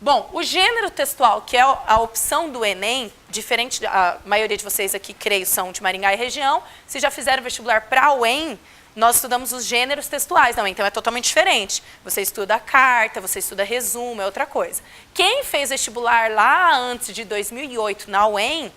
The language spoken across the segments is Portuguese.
Bom, o gênero textual, que é a opção do Enem, diferente da maioria de vocês aqui, creio, são de Maringá e região, se já fizeram vestibular para a UEM, nós estudamos os gêneros textuais, não, então é totalmente diferente. Você estuda a carta, você estuda resumo, é outra coisa. Quem fez vestibular lá antes de 2008 na UEM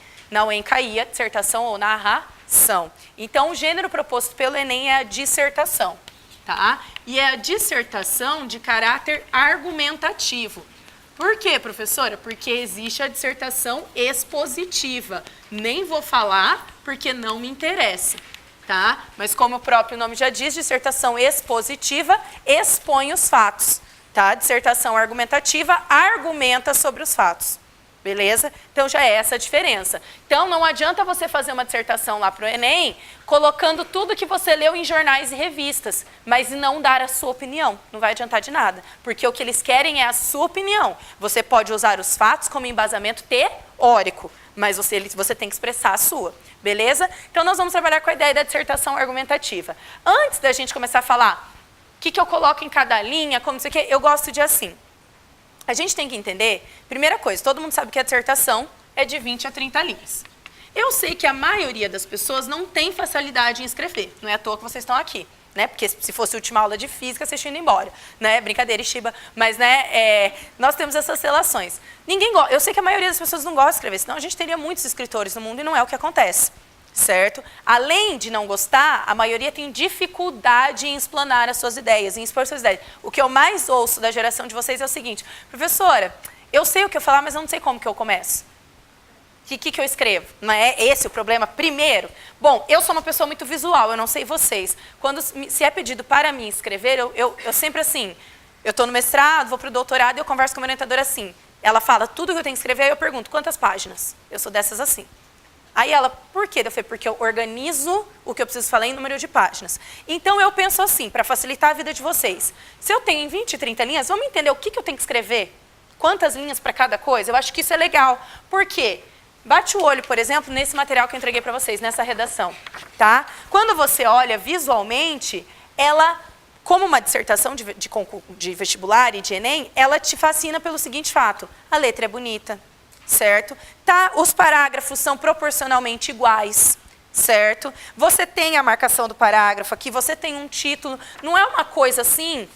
caía dissertação ou narração. Então, o gênero proposto pelo Enem é a dissertação, tá? E é a dissertação de caráter argumentativo. Por quê, professora? Porque existe a dissertação expositiva. Nem vou falar porque não me interessa, tá? Mas como o próprio nome já diz, dissertação expositiva expõe os fatos, tá? Dissertação argumentativa argumenta sobre os fatos. Beleza? Então, já é essa a diferença. Então, não adianta você fazer uma dissertação lá para o Enem, colocando tudo que você leu em jornais e revistas, mas não dar a sua opinião. Não vai adiantar de nada, porque o que eles querem é a sua opinião. Você pode usar os fatos como embasamento teórico, mas você tem que expressar a sua. Beleza? Então, nós vamos trabalhar com a ideia da dissertação argumentativa. Antes da gente começar a falar o que eu coloco em cada linha, como isso aqui, eu gosto de assim. A gente tem que entender, primeira coisa, todo mundo sabe que a dissertação é de 20 a 30 linhas. Eu sei que a maioria das pessoas não tem facilidade em escrever, não é à toa que vocês estão aqui, né? Porque se fosse a última aula de física, vocês tinham ido embora, né? Brincadeira, Shiba, mas né, nós temos essas relações. Ninguém gosta, eu sei que a maioria das pessoas não gosta de escrever, senão a gente teria muitos escritores no mundo e não é o que acontece. Certo? Além de não gostar, a maioria tem dificuldade em explanar as suas ideias, em expor suas ideias. O que eu mais ouço da geração de vocês é o seguinte: professora, eu sei o que eu falar, mas eu não sei como que eu começo. O que eu escrevo? Não é esse o problema? Primeiro, bom, eu sou uma pessoa muito visual, eu não sei vocês. Quando se é pedido para mim escrever, eu sempre assim, eu estou no mestrado, vou para o doutorado e eu converso com a minha orientadora assim. Ela fala tudo que eu tenho que escrever, aí eu pergunto, quantas páginas? Eu sou dessas assim. Aí ela, por quê? Eu falei, porque eu organizo o que eu preciso falar em número de páginas. Então, eu penso assim, para facilitar a vida de vocês. Se eu tenho em 20, 30 linhas, vamos entender o que eu tenho que escrever? Quantas linhas para cada coisa? Eu acho que isso é legal. Por quê? Bate o olho, por exemplo, nesse material que eu entreguei para vocês, nessa redação. Tá? Quando você olha visualmente, ela, como uma dissertação de vestibular e de Enem, ela te fascina pelo seguinte fato: a letra é bonita. Certo? Tá, os parágrafos são proporcionalmente iguais, certo? Você tem a marcação do parágrafo aqui, você tem um título, não é uma coisa assim,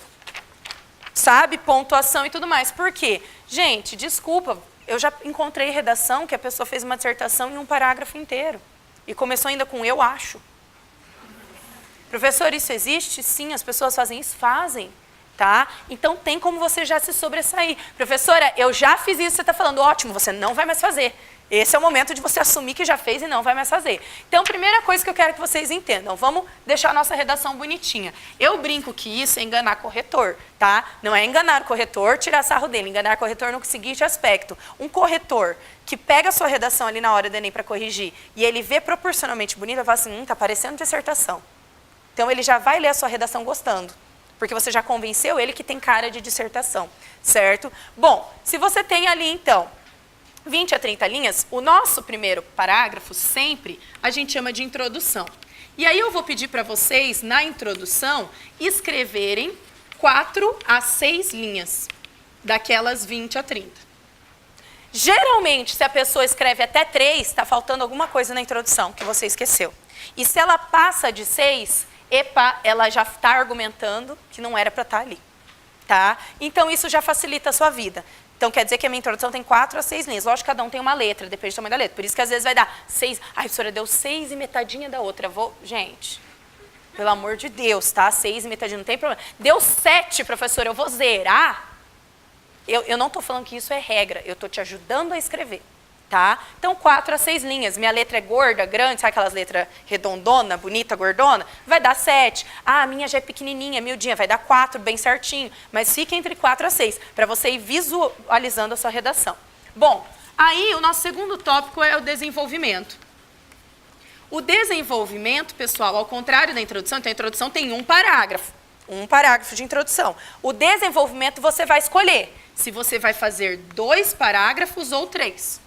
sabe? Pontuação e tudo mais. Por quê? Gente, desculpa, eu já encontrei redação que a pessoa fez uma dissertação em um parágrafo inteiro. E começou ainda com eu acho. Professor, isso existe? Sim, as pessoas fazem isso? Fazem. Tá? Então, tem como você já se sobressair. Professora, eu já fiz isso, você está falando, ótimo, você não vai mais fazer. Esse é o momento de você assumir que já fez e não vai mais fazer. Então, primeira coisa que eu quero que vocês entendam, vamos deixar a nossa redação bonitinha. Eu brinco que isso é enganar corretor, tá? Não é enganar o corretor, tirar sarro dele, enganar o corretor no seguinte aspecto. Um corretor que pega a sua redação ali na hora do Enem para corrigir e ele vê proporcionalmente bonito, vai falar assim, tá parecendo dissertação. Então, ele já vai ler a sua redação gostando. Porque você já convenceu ele que tem cara de dissertação, certo? Bom, se você tem ali, então, 20 a 30 linhas, o nosso primeiro parágrafo, sempre, a gente chama de introdução. E aí eu vou pedir para vocês, na introdução, escreverem 4 a 6 linhas, daquelas 20 a 30. Geralmente, se a pessoa escreve até 3, está faltando alguma coisa na introdução que você esqueceu. E se ela passa de 6... epa, ela já está argumentando que não era para estar ali, tá? Então, isso já facilita a sua vida. Então, quer dizer que a minha introdução tem 4 a 6 linhas. Lógico que cada um tem uma letra, depende do tamanho da letra. Por isso que às vezes vai dar 6. Ai, professora, deu 6 e metadinha da outra. Gente, pelo amor de Deus, tá? 6 e metadinha, não tem problema. Deu 7, professora, eu vou zerar. Eu não estou falando que isso é regra, eu estou te ajudando a escrever. Tá? Então, 4 a 6 linhas. Minha letra é gorda, grande, sabe aquelas letras redondona, bonita, gordona? Vai dar 7. Ah, a minha já é pequenininha, miudinha, vai dar 4, bem certinho. Mas fica entre 4 a 6, para você ir visualizando a sua redação. Bom, aí o nosso segundo tópico é o desenvolvimento. O desenvolvimento, pessoal, ao contrário da introdução, então a introdução tem um parágrafo de introdução. O desenvolvimento você vai escolher se você vai fazer 2 parágrafos ou 3.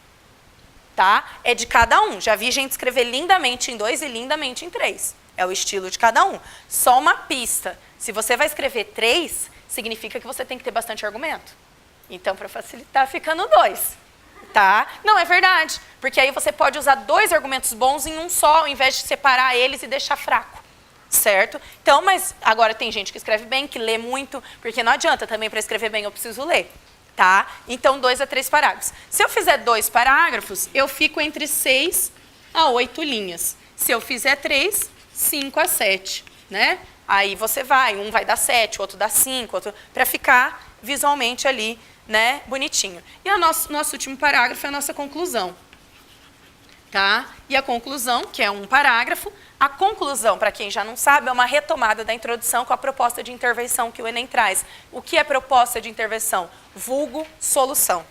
Tá? É de cada um. Já vi gente escrever lindamente em 2 e lindamente em 3. É o estilo de cada um. Só uma pista. Se você vai escrever 3, significa que você tem que ter bastante argumento. Então, para facilitar, fica no 2. Tá? Não, é verdade. Porque aí você pode usar 2 argumentos bons em um só, ao invés de separar eles e deixar fraco. Certo? Então, mas agora tem gente que escreve bem, que lê muito, porque não adianta também para escrever bem eu preciso ler. Tá? Então, 2 a 3 parágrafos. Se eu fizer 2 parágrafos, eu fico entre 6 a 8 linhas. Se eu fizer 3, 5 a 7. Né? Aí você vai, um vai dar 7, outro dá 5, outro, para ficar visualmente ali, né, bonitinho. E o nosso último parágrafo é a nossa conclusão. Tá? E a conclusão, que é um parágrafo, a conclusão, para quem já não sabe, é uma retomada da introdução com a proposta de intervenção que o Enem traz. O que é proposta de intervenção? Vulgo solução.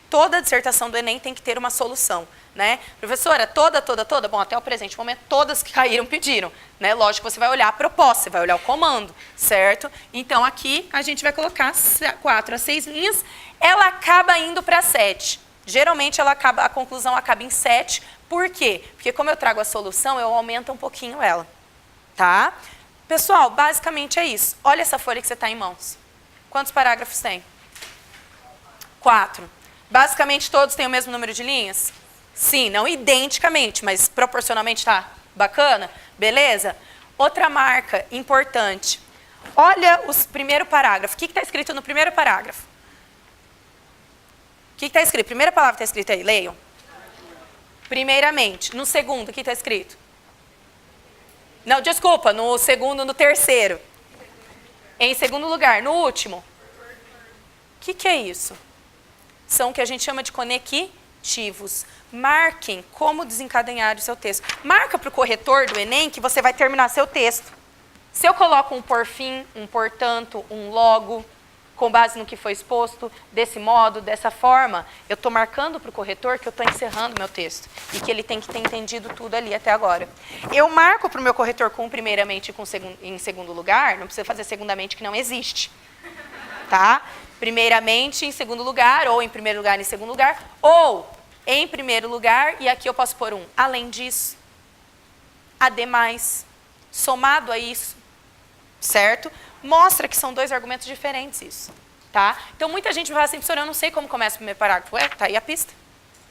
Toda dissertação do Enem tem que ter uma solução. Né? Professora, toda? Bom, até o presente momento, todas que caíram pediram. Né? Lógico que você vai olhar a proposta, você vai olhar o comando, certo? Então, aqui a gente vai colocar 4 a 6 linhas. Ela acaba indo para 7. Geralmente, a conclusão acaba em 7. Por quê? Porque como eu trago a solução, eu aumento um pouquinho ela. Tá? Pessoal, basicamente é isso. Olha essa folha que você está em mãos. Quantos parágrafos tem? 4. Basicamente, todos têm o mesmo número de linhas? Sim, não identicamente, mas proporcionalmente tá bacana? Beleza? Outra marca importante. Olha o primeiro parágrafo. O que está escrito no primeiro parágrafo? O que está escrito? Primeira palavra que está escrita aí, leiam. Primeiramente. No segundo, o que está escrito? Não, desculpa, no segundo, no terceiro. Em segundo lugar, no último. O que é isso? São o que a gente chama de conectivos. Marquem como desencadear o seu texto. Marca para o corretor do Enem que você vai terminar seu texto. Se eu coloco um por fim, um portanto, um logo, com base no que foi exposto, desse modo, dessa forma, eu estou marcando para o corretor que eu estou encerrando meu texto e que ele tem que ter entendido tudo ali até agora. Eu marco para o meu corretor com primeiramente e em segundo lugar, não precisa fazer segundamente que não existe. Tá? Primeiramente, em segundo lugar, ou em primeiro lugar, em segundo lugar, ou em primeiro lugar, e aqui eu posso pôr um além disso, ademais, somado a isso, certo? Mostra que são 2 argumentos diferentes isso, tá? Então, muita gente vai falar assim, professora, eu não sei como começa o primeiro parágrafo. Ué, tá aí a pista.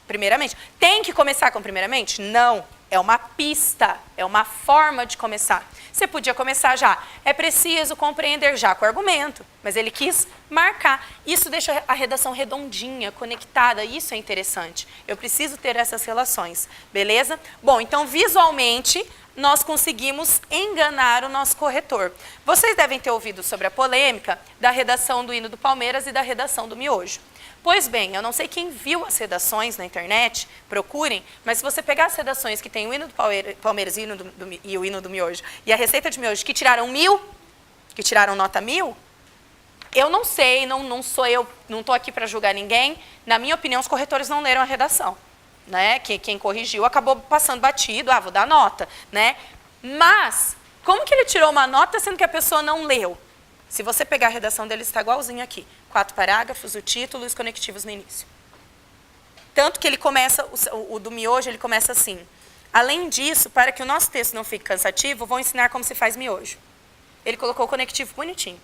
Primeiramente. Tem que começar com primeiramente? Não. É uma pista, é uma forma de começar. Você podia começar já. É preciso compreender já com o argumento, mas ele quis marcar. Isso deixa a redação redondinha, conectada, isso é interessante. Eu preciso ter essas relações, beleza? Bom, então visualmente nós conseguimos enganar o nosso corretor. Vocês devem ter ouvido sobre a polêmica da redação do hino do Palmeiras e da redação do miojo. Pois bem, eu não sei quem viu as redações na internet, procurem, mas se você pegar as redações que tem o hino do Palmeiras e o hino do miojo, e a receita de miojo que tiraram 1000, que tiraram nota 1000, eu não sei, não sou eu, não estou aqui para julgar ninguém. Na minha opinião, os corretores não leram a redação. Né? Quem corrigiu acabou passando batido, vou dar nota. Né? Mas, como que ele tirou uma nota sendo que a pessoa não leu? Se você pegar a redação dele, está igualzinho aqui. 4 parágrafos, o título e os conectivos no início. Tanto que ele começa, o do miojo, ele começa assim. Além disso, para que o nosso texto não fique cansativo, vou ensinar como se faz miojo. Ele colocou o conectivo bonitinho.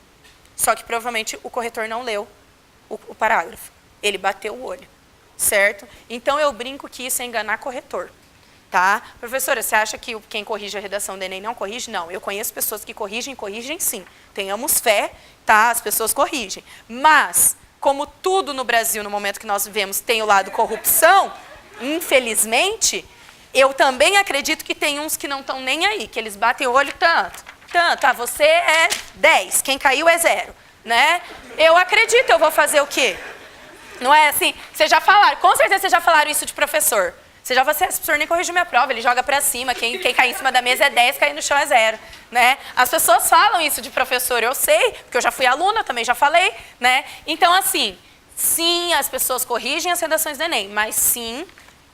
Só que provavelmente o corretor não leu o parágrafo. Ele bateu o olho. Certo? Então, eu brinco que isso é enganar corretor. Tá? Professora, você acha que quem corrige a redação do Enem não corrige? Não, eu conheço pessoas que corrigem sim. Tenhamos fé, tá? As pessoas corrigem. Mas, como tudo no Brasil, no momento que nós vivemos, tem o lado corrupção, infelizmente, eu também acredito que tem uns que não estão nem aí, que eles batem o olho tanto. Você é 10, quem caiu é 0. Né? Eu acredito, eu vou fazer o quê? Não é assim? Vocês já falaram, com certeza vocês já falaram isso de professor. Você já vai ser, o professor nem corrigiu minha prova, ele joga para cima, quem cair em cima da mesa é 10, cair no chão é 0. Né? As pessoas falam isso de professor, eu sei, porque eu já fui aluna, também já falei. Né? Então, assim, sim, as pessoas corrigem as redações do Enem, mas sim,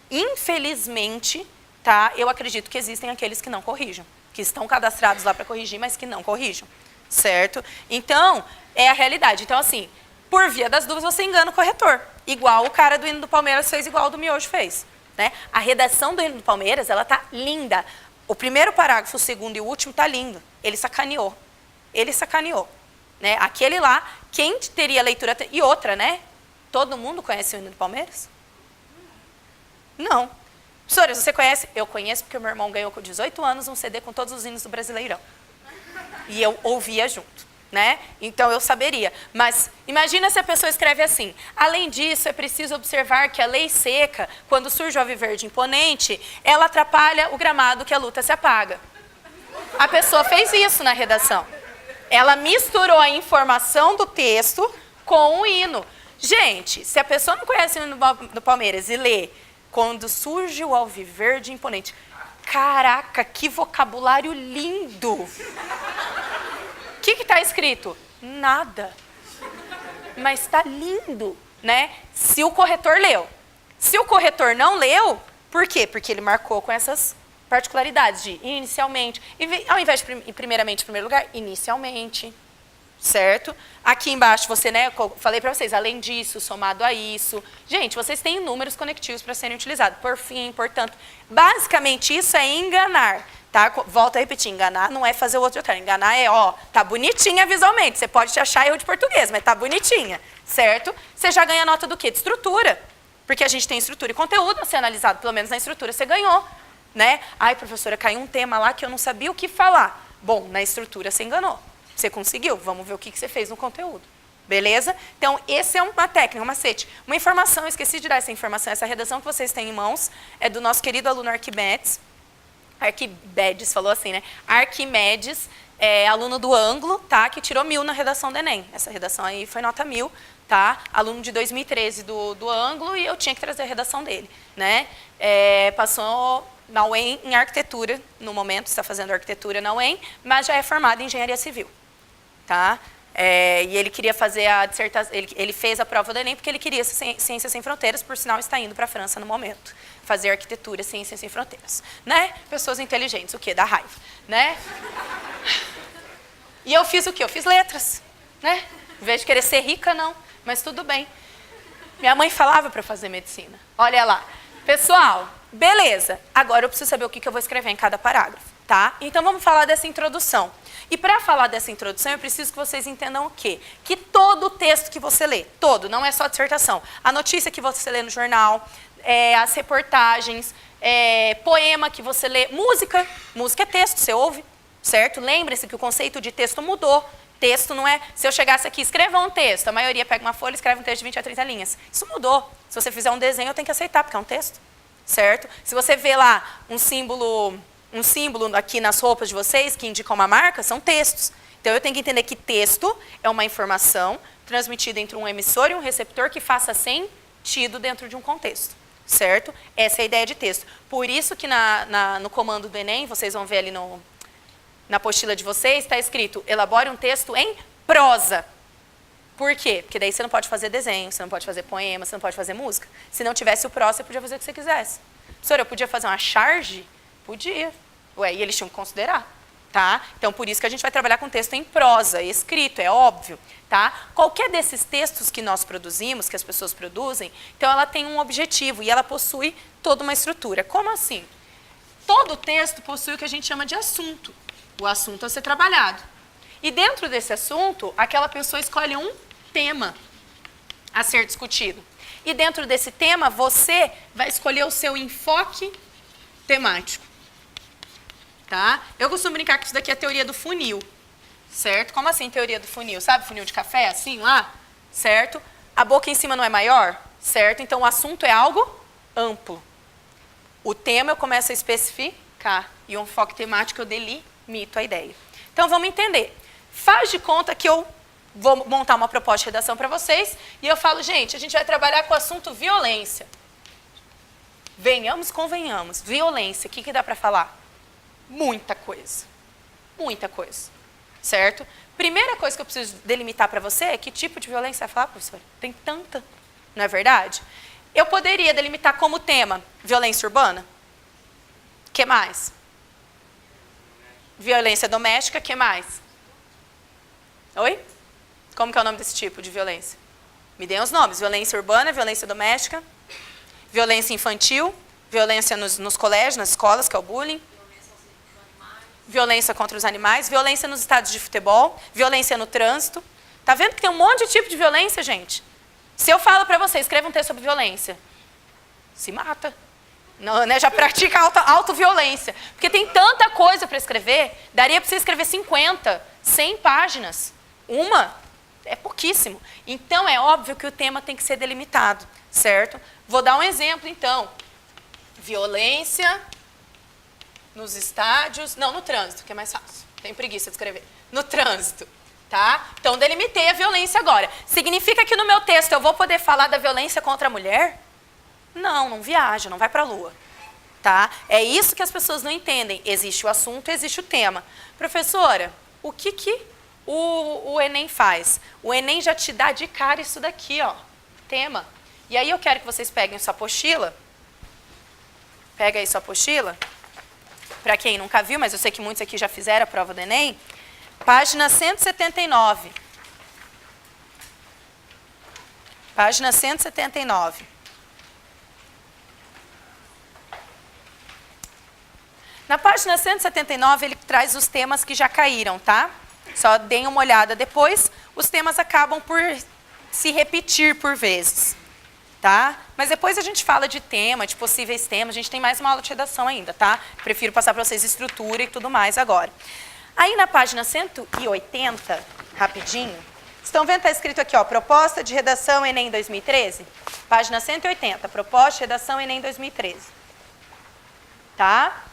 infelizmente, tá, eu acredito que existem aqueles que não corrijam, que estão cadastrados lá para corrigir, mas que não corrijam. Certo? Então, é a realidade. Então, assim, por via das dúvidas, você engana o corretor. Igual o cara do hino do Palmeiras fez, igual o do miojo fez. Né? A redação do hino do Palmeiras, ela tá linda. O primeiro parágrafo, o segundo e o último tá lindo. Ele sacaneou. Né? Aquele lá, quem teria leitura... E outra, né? Todo mundo conhece o hino do Palmeiras? Não. Professora, você conhece? Eu conheço porque o meu irmão ganhou com 18 anos um CD com todos os hinos do Brasileirão. E eu ouvia junto, né? Então eu saberia. Mas imagina se a pessoa escreve assim: além disso, é preciso observar que a lei seca, quando surge o alviverde imponente, ela atrapalha o gramado que a luta se apaga. A pessoa fez isso na redação. Ela misturou a informação do texto com o hino. Gente, se a pessoa não conhece o hino do Palmeiras e lê quando surge o alviverde imponente, caraca, que vocabulário lindo! O que está escrito? Nada. Mas está lindo, né? Se o corretor leu. Se o corretor não leu, por quê? Porque ele marcou com essas particularidades de inicialmente, ao invés de primeiramente, em primeiro lugar, inicialmente, certo? Aqui embaixo, você, né, eu falei para vocês, além disso, somado a isso. Gente, vocês têm números conectivos para serem utilizados. Por fim, portanto, basicamente isso é enganar. Tá? Volto a repetir, enganar não é fazer o outro termo. Enganar é, ó, tá bonitinha visualmente. Você pode te achar erro de português, mas tá bonitinha, certo? Você já ganha nota do quê? De estrutura. Porque a gente tem estrutura e conteúdo a ser analisado. Pelo menos na estrutura você ganhou, né? Ai, professora, caiu um tema lá que eu não sabia o que falar. Bom, na estrutura você enganou. Você conseguiu. Vamos ver o que você fez no conteúdo. Beleza? Então, essa é uma técnica, um macete. Uma informação, eu esqueci de dar essa informação. Essa redação que vocês têm em mãos é do nosso querido aluno Arquimedes. Arquimedes, falou assim, né? Arquimedes, aluno do Ângulo, tá? Que tirou 1000 na redação do Enem. Essa redação aí foi nota 1000, tá? Aluno de 2013 do Ângulo e eu tinha que trazer a redação dele, né? Passou na UEM em arquitetura, no momento está fazendo arquitetura na UEM, mas já é formado em engenharia civil, tá? E ele queria fazer a dissertação, ele fez a prova do Enem porque ele queria Ciências Sem Fronteiras, por sinal está indo para a França no momento. Fazer arquitetura, Ciências Sem Fronteiras, né? Pessoas inteligentes, o quê? Dá raiva, né? E eu fiz o quê? Eu fiz letras, né? Em vez de querer ser rica, não, mas tudo bem. Minha mãe falava para fazer medicina. Olha lá. Pessoal, beleza. Agora eu preciso saber o que eu vou escrever em cada parágrafo, tá? Então vamos falar dessa introdução. E para falar dessa introdução, eu preciso que vocês entendam o quê? Que todo o texto que você lê, todo, não é só dissertação. A notícia que você lê no jornal, as reportagens, poema que você lê, música é texto, você ouve, certo? Lembre-se que o conceito de texto mudou. Texto não é, se eu chegasse aqui, escreva um texto, a maioria pega uma folha e escreve um texto de 20 a 30 linhas. Isso mudou. Se você fizer um desenho, eu tenho que aceitar, porque é um texto, certo? Se você vê lá um símbolo aqui nas roupas de vocês, que indicam uma marca, são textos. Então, eu tenho que entender que texto é uma informação transmitida entre um emissor e um receptor que faça sentido dentro de um contexto, certo? Essa é a ideia de texto. Por isso que no comando do Enem, vocês vão ver ali na apostila de vocês, está escrito, elabore um texto em prosa. Por quê? Porque daí você não pode fazer desenho, você não pode fazer poema, você não pode fazer música. Se não tivesse o pró, você podia fazer o que você quisesse. Professora, eu podia fazer uma charge? Podia. Ué, e eles tinham que considerar, tá? Então, por isso que a gente vai trabalhar com texto em prosa, escrito, é óbvio, tá? Qualquer desses textos que nós produzimos, que as pessoas produzem, então ela tem um objetivo e ela possui toda uma estrutura. Como assim? Todo texto possui o que a gente chama de assunto. O assunto a ser trabalhado. E dentro desse assunto, aquela pessoa escolhe um tema a ser discutido. E dentro desse tema, você vai escolher o seu enfoque temático. Tá? Eu costumo brincar que isso daqui é a teoria do funil. Certo? Como assim teoria do funil? Sabe funil de café, assim lá? Certo? A boca em cima não é maior? Certo? Então, o assunto é algo amplo. O tema eu começo a especificar. E o enfoque temático eu delimito a ideia. Então, vamos entender. Faz de conta que eu vou montar uma proposta de redação para vocês e eu falo, gente, a gente vai trabalhar com o assunto violência. Venhamos, convenhamos. Violência, o que dá para falar? Muita coisa. Muita coisa. Certo? Primeira coisa que eu preciso delimitar para você é que tipo de violência vai falar, professora? Tem tanta, não é verdade? Eu poderia delimitar como tema violência urbana? O que mais? Violência doméstica, o que mais? Oi? Como que é o nome desse tipo de violência? Me deem os nomes. Violência urbana, violência doméstica, violência infantil, violência nos colégios, nas escolas, que é o bullying, violência contra os animais, violência nos estádios de futebol, violência no trânsito. Tá vendo que tem um monte de tipo de violência, gente? Se eu falo para você, escreva um texto sobre violência, se mata. Não, né? Já pratica autoviolência. Porque tem tanta coisa para escrever, daria para você escrever 50, 100 páginas. Uma é pouquíssimo. Então, é óbvio que o tema tem que ser delimitado, certo? Vou dar um exemplo, então. Violência nos estádios... Não, no trânsito, que é mais fácil. Tenho preguiça de escrever. No trânsito, tá? Então, delimitei a violência agora. Significa que no meu texto eu vou poder falar da violência contra a mulher? Não, não viaja, não vai para a lua. Tá? É isso que as pessoas não entendem. Existe o assunto, existe o tema. Professora, o que o Enem faz? O Enem já te dá de cara isso daqui, ó, tema. E aí eu quero que vocês peguem sua apostila. Pega aí sua apostila. Para quem nunca viu, mas eu sei que muitos aqui já fizeram a prova do Enem. Página 179. Página 179. Na página 179, ele traz os temas que já caíram, tá? Só deem uma olhada depois. Os temas acabam por se repetir por vezes, tá? Mas depois a gente fala de tema, de possíveis temas. A gente tem mais uma aula de redação ainda, tá? Prefiro passar para vocês estrutura e tudo mais agora. Aí na página 180, rapidinho, estão vendo, está escrito aqui, ó, proposta de redação Enem 2013? Página 180, proposta de redação Enem 2013. Tá?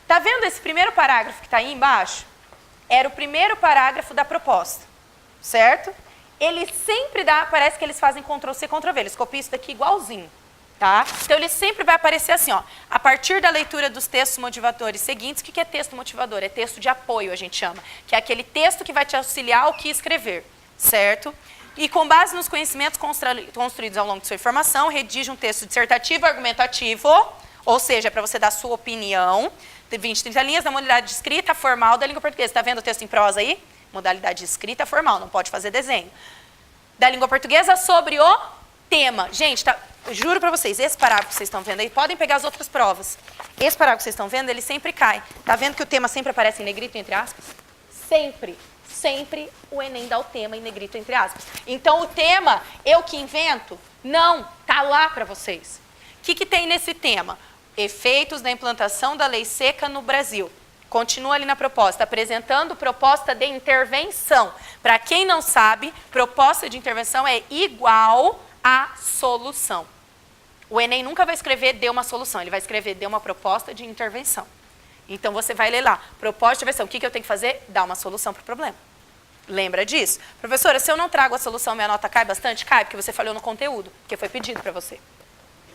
Tá vendo esse primeiro parágrafo que está aí embaixo? Era o primeiro parágrafo da proposta, certo? Ele sempre dá, parece que eles fazem Ctrl+C, Ctrl+V, eles copiam isso daqui igualzinho, tá? Então, ele sempre vai aparecer assim, ó, a partir da leitura dos textos motivadores seguintes. O que é texto motivador? É texto de apoio, a gente chama, que é aquele texto que vai te auxiliar ao que escrever, certo? E com base nos conhecimentos construídos ao longo de sua formação, redige um texto dissertativo argumentativo, ou seja, para você dar sua opinião, de 20, 30 linhas, da modalidade de escrita formal da língua portuguesa. Está vendo o texto em prosa aí? Modalidade de escrita formal, não pode fazer desenho. Da língua portuguesa sobre o tema. Gente, tá, eu juro para vocês, esse parágrafo que vocês estão vendo aí, podem pegar as outras provas. Esse parágrafo que vocês estão vendo, ele sempre cai. Está vendo que o tema sempre aparece em negrito, entre aspas? Sempre. Sempre o Enem dá o tema em negrito, entre aspas. Então, o tema, eu que invento? Não, tá lá para vocês. O que tem nesse tema? Efeitos da implantação da lei seca no Brasil. Continua ali na proposta, apresentando proposta de intervenção. Para quem não sabe, proposta de intervenção é igual a solução. O Enem nunca vai escrever dê uma solução, ele vai escrever dê uma proposta de intervenção. Então, você vai ler lá, proposta de intervenção. O que eu tenho que fazer? Dar uma solução para o problema. Lembra disso? Professora, se eu não trago a solução, minha nota cai bastante? Cai, porque você falhou no conteúdo, porque foi pedido para você.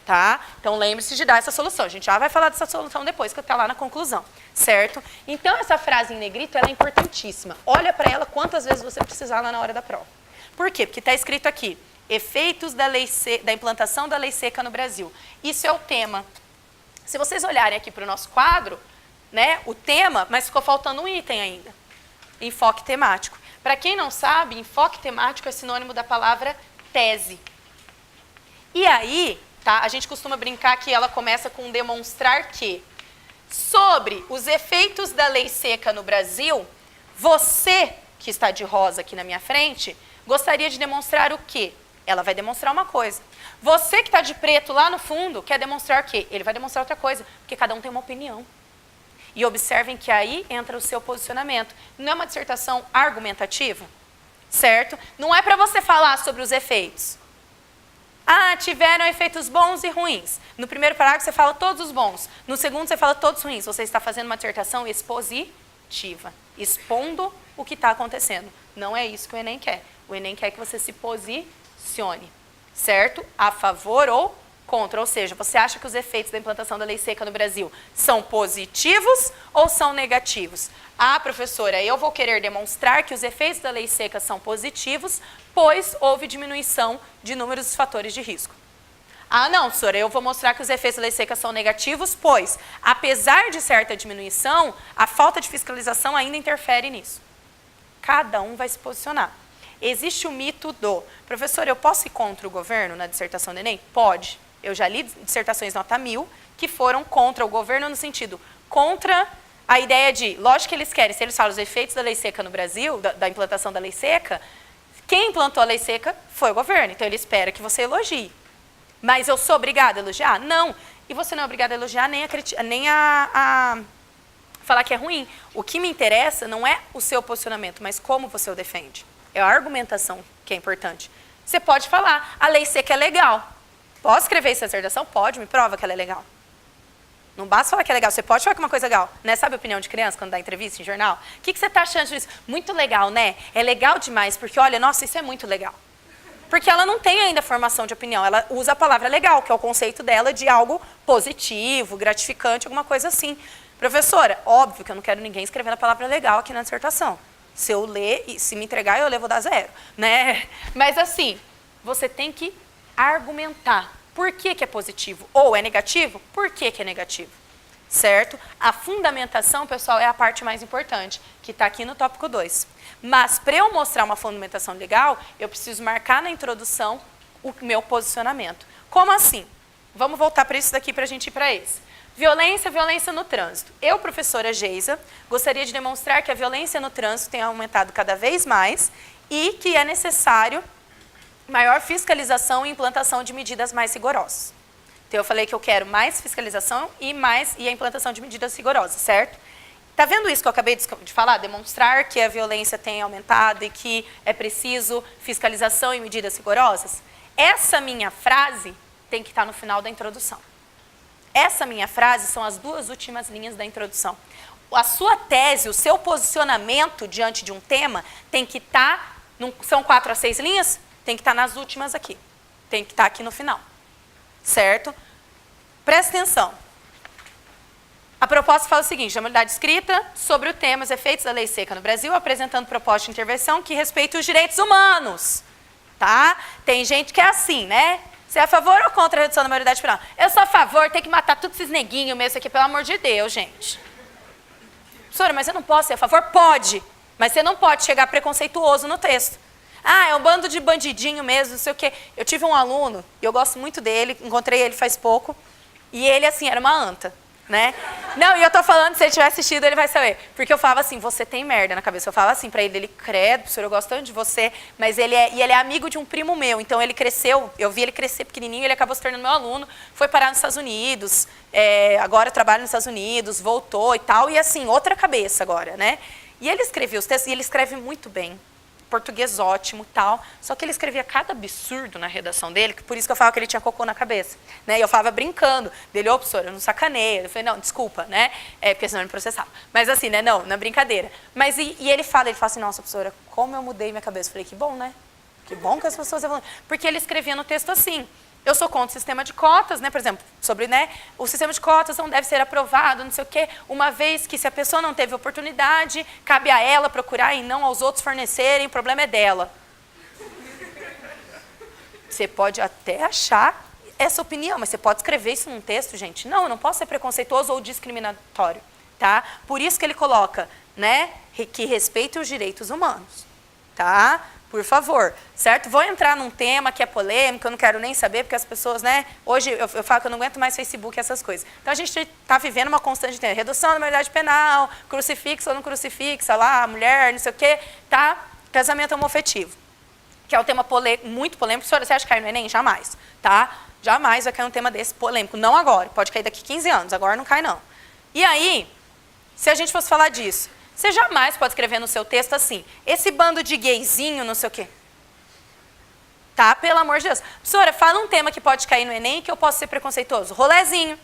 Tá? Então, lembre-se de dar essa solução. A gente já vai falar dessa solução depois, que está lá na conclusão, certo? Então, essa frase em negrito, ela é importantíssima. Olha para ela quantas vezes você precisar lá na hora da prova. Por quê? Porque está escrito aqui, efeitos da implantação da lei seca no Brasil. Isso é o tema. Se vocês olharem aqui para o nosso quadro, né, o tema, mas ficou faltando um item ainda. Enfoque temático. Para quem não sabe, enfoque temático é sinônimo da palavra tese. E aí... tá? A gente costuma brincar que ela começa com demonstrar que, sobre os efeitos da lei seca no Brasil, você, que está de rosa aqui na minha frente, gostaria de demonstrar o quê? Ela vai demonstrar uma coisa. Você que está de preto lá no fundo, quer demonstrar o quê? Ele vai demonstrar outra coisa, porque cada um tem uma opinião. E observem que aí entra o seu posicionamento. Não é uma dissertação argumentativa, certo? Não é para você falar sobre os efeitos. Ah, tiveram efeitos bons e ruins. No primeiro parágrafo você fala todos os bons. No segundo você fala todos os ruins. Você está fazendo uma dissertação expositiva, expondo o que está acontecendo. Não é isso que o Enem quer. O Enem quer que você se posicione, certo? A favor ou contra. Ou seja, você acha que os efeitos da implantação da lei seca no Brasil são positivos ou são negativos? Ah, professora, eu vou querer demonstrar que os efeitos da lei seca são positivos, pois houve diminuição de números dos fatores de risco. Ah, não, professora, eu vou mostrar que os efeitos da lei seca são negativos, pois, apesar de certa diminuição, a falta de fiscalização ainda interfere nisso. Cada um vai se posicionar. Existe o mito do, professor, eu posso ir contra o governo na dissertação do Enem? Pode. Eu já li dissertações nota 1000 que foram contra o governo no sentido, contra a ideia de, lógico que eles querem, se eles falam os efeitos da lei seca no Brasil, da implantação da lei seca, Quem implantou a lei seca foi o governo, então ele espera que você elogie. Mas eu sou obrigada a elogiar? Não. E você não é obrigada a elogiar nem a falar que é ruim. O que me interessa não é o seu posicionamento, mas como você o defende. É a argumentação que é importante. Você pode falar, a lei seca é legal. Posso escrever essa dissertação? Pode, me prova que ela é legal. Não basta falar que é legal, você pode falar que é uma coisa legal. Né? Sabe a opinião de criança quando dá entrevista em jornal? O que você está achando disso? Muito legal, né? É legal demais, porque olha, nossa, isso é muito legal. Porque ela não tem ainda formação de opinião, ela usa a palavra legal, que é o conceito dela de algo positivo, gratificante, alguma coisa assim. Professora, óbvio que eu não quero ninguém escrevendo a palavra legal aqui na dissertação. Se eu ler, e se me entregar, eu vou dar 0. Né? Mas assim, você tem que argumentar. Por que é positivo? Ou é negativo? Por que é negativo? Certo? A fundamentação, pessoal, é a parte mais importante, que está aqui no tópico 2. Mas, para eu mostrar uma fundamentação legal, eu preciso marcar na introdução o meu posicionamento. Como assim? Vamos voltar para isso daqui para a gente ir para esse. Violência, violência no trânsito. Eu, professora Geisa, gostaria de demonstrar que a violência no trânsito tem aumentado cada vez mais e que é necessário maior fiscalização e implantação de medidas mais rigorosas. Então, eu falei que eu quero mais fiscalização e a implantação de medidas rigorosas, certo? Está vendo isso que eu acabei de falar? Demonstrar que a violência tem aumentado e que é preciso fiscalização e medidas rigorosas? Essa minha frase tem que estar no final da introdução. Essa minha frase são as 2 últimas linhas da introdução. A sua tese, o seu posicionamento diante de um tema tem que estar, são 4 a 6 linhas? Tem que estar nas últimas aqui. Tem que estar aqui no final. Certo? Presta atenção. A proposta fala o seguinte, a modalidade escrita sobre o tema os efeitos da lei seca no Brasil, apresentando proposta de intervenção que respeite os direitos humanos. Tá? Tem gente que é assim, né? Você é a favor ou contra a redução da maioridade penal? Eu sou a favor, tem que matar todos esses neguinhos mesmo aqui, pelo amor de Deus, gente. Professora, mas eu não posso ser a favor? Pode. Mas você não pode chegar preconceituoso no texto. Ah, é um bando de bandidinho mesmo, não sei o quê. Eu tive um aluno, e eu gosto muito dele, encontrei ele faz pouco, e ele, assim, era uma anta, né? Não, e eu tô falando, se ele tiver assistido, ele vai saber. Porque eu falava assim, você tem merda na cabeça. Eu falava assim pra ele, credo, professor, eu gosto tanto de você, mas ele é amigo de um primo meu, então ele cresceu, eu vi ele crescer pequenininho, ele acabou se tornando meu aluno, foi parar nos Estados Unidos, agora trabalha nos Estados Unidos, voltou e tal, e assim, outra cabeça agora, né? E ele escrevia os textos, e ele escreve muito bem. Português ótimo e tal, só que ele escrevia cada absurdo na redação dele, que por isso que eu falava que ele tinha cocô na cabeça, né? E eu falava brincando, dele, ô, professor, eu não sacaneio, eu falei, não, desculpa, né? Porque senão ele me processava. Mas assim, né, não, na brincadeira. Mas e ele fala assim, nossa, professora, como eu mudei minha cabeça? Eu falei, que bom, né? Que bom que as pessoas evoluem. Porque ele escrevia no texto assim, eu sou contra o sistema de cotas, né, por exemplo, sobre, né, o sistema de cotas não deve ser aprovado, não sei o quê, uma vez que se a pessoa não teve oportunidade, cabe a ela procurar e não aos outros fornecerem, o problema é dela. Você pode até achar essa opinião, mas você pode escrever isso num texto, gente. Não, eu não posso ser preconceituoso ou discriminatório, tá? Por isso que ele coloca, né, que respeite os direitos humanos, tá? Por favor, certo? Vou entrar num tema que é polêmico, eu não quero nem saber, porque as pessoas, né? Hoje eu falo que eu não aguento mais Facebook e essas coisas. Então a gente está vivendo uma constante de redução da maioridade penal, crucifixa ou não crucifixa, lá, mulher, não sei o quê, tá? Casamento homoafetivo, que é um tema muito polêmico. Senhora, você acha que cai no Enem? Jamais, tá? Jamais vai cair um tema desse polêmico. Não agora, pode cair daqui 15 anos, agora não cai não. E aí, se a gente fosse falar disso, você jamais pode escrever no seu texto assim, esse bando de gayzinho, não sei o quê. Tá? Pelo amor de Deus. Professora, fala um tema que pode cair no Enem que eu posso ser preconceituoso. Rolezinho,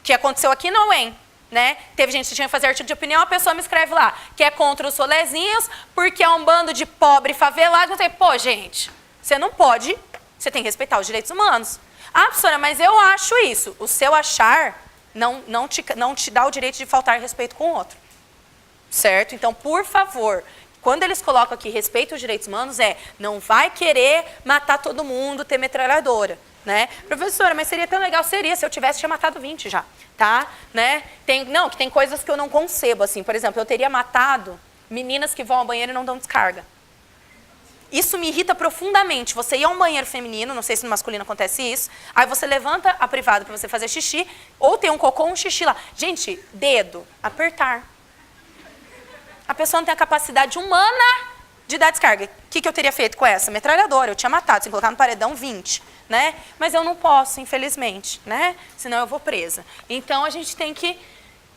que aconteceu aqui no UEM. Né? Teve gente que tinha que fazer artigo de opinião, a pessoa me escreve lá, que é contra os rolezinhos, porque é um bando de pobre favelado. Pô, gente, você não pode, você tem que respeitar os direitos humanos. Ah, professora, mas eu acho isso. O seu achar não te dá o direito de faltar respeito com o outro. Certo? Então, por favor, quando eles colocam aqui respeito aos direitos humanos, não vai querer matar todo mundo, ter metralhadora, né? Professora, mas seria tão legal, seria, se eu tivesse, tinha matado 20 já, tá? Né? Tem coisas que eu não concebo, assim, por exemplo, eu teria matado meninas que vão ao banheiro e não dão descarga. Isso me irrita profundamente. Você ir a um banheiro feminino, não sei se no masculino acontece isso, aí você levanta a privada para você fazer xixi, ou tem um cocô ou um xixi lá. Gente, dedo, apertar. A pessoa não tem a capacidade humana de dar descarga. O que eu teria feito com essa? Metralhadora, eu tinha matado, sem colocar no paredão 20, né? Mas eu não posso, infelizmente, né? Senão eu vou presa. Então, a gente tem que...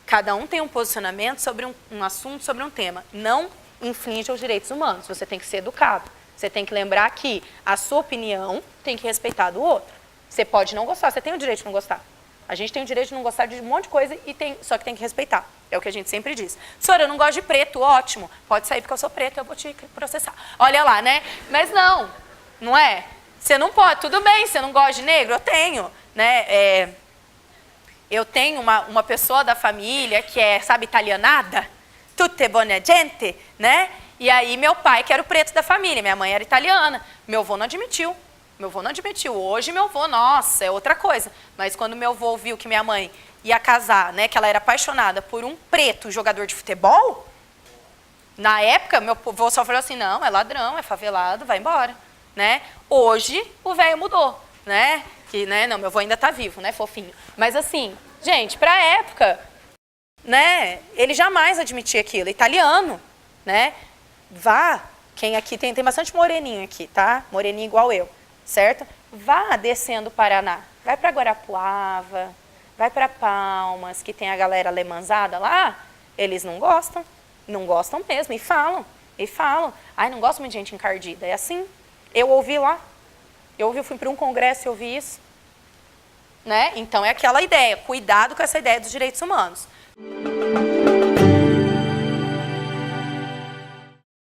Cada um tem um posicionamento sobre um assunto, sobre um tema. Não infringe os direitos humanos, você tem que ser educado. Você tem que lembrar que a sua opinião tem que respeitar do outro. Você pode não gostar, você tem o direito de não gostar. A gente tem o direito de não gostar de um monte de coisa, só que tem que respeitar. É o que a gente sempre diz. Senhora, eu não gosto de preto, ótimo. Pode sair porque eu sou preto, eu vou te processar. Olha lá, né? Mas não, não é? Você não pode, tudo bem, você não gosta de negro? Eu tenho, né? Eu tenho uma pessoa da família que é, sabe, italianada, tutte buona gente, né? E aí meu pai, que era o preto da família, minha mãe era italiana, meu avô não admitiu. Meu avô não admitiu. Hoje meu avô, nossa, é outra coisa. Mas quando meu avô viu que minha mãe ia casar, né, que ela era apaixonada por um preto jogador de futebol, na época meu avô só falou assim, não, é ladrão, é favelado, vai embora, né? Hoje o velho mudou, né? Que, né, não, meu avô ainda tá vivo, né, fofinho. Mas assim, gente, pra época, né, ele jamais admitia aquilo, italiano, né? Vá, quem aqui tem bastante moreninho aqui, tá? Moreninho igual eu. Certo? Vá descendo o Paraná, vai para Guarapuava, vai para Palmas, que tem a galera alemanzada lá, eles não gostam mesmo, e falam, ai, não gosto muito de gente encardida, é assim, eu ouvi lá, eu fui para um congresso e ouvi isso, né? Então é aquela ideia, cuidado com essa ideia dos direitos humanos.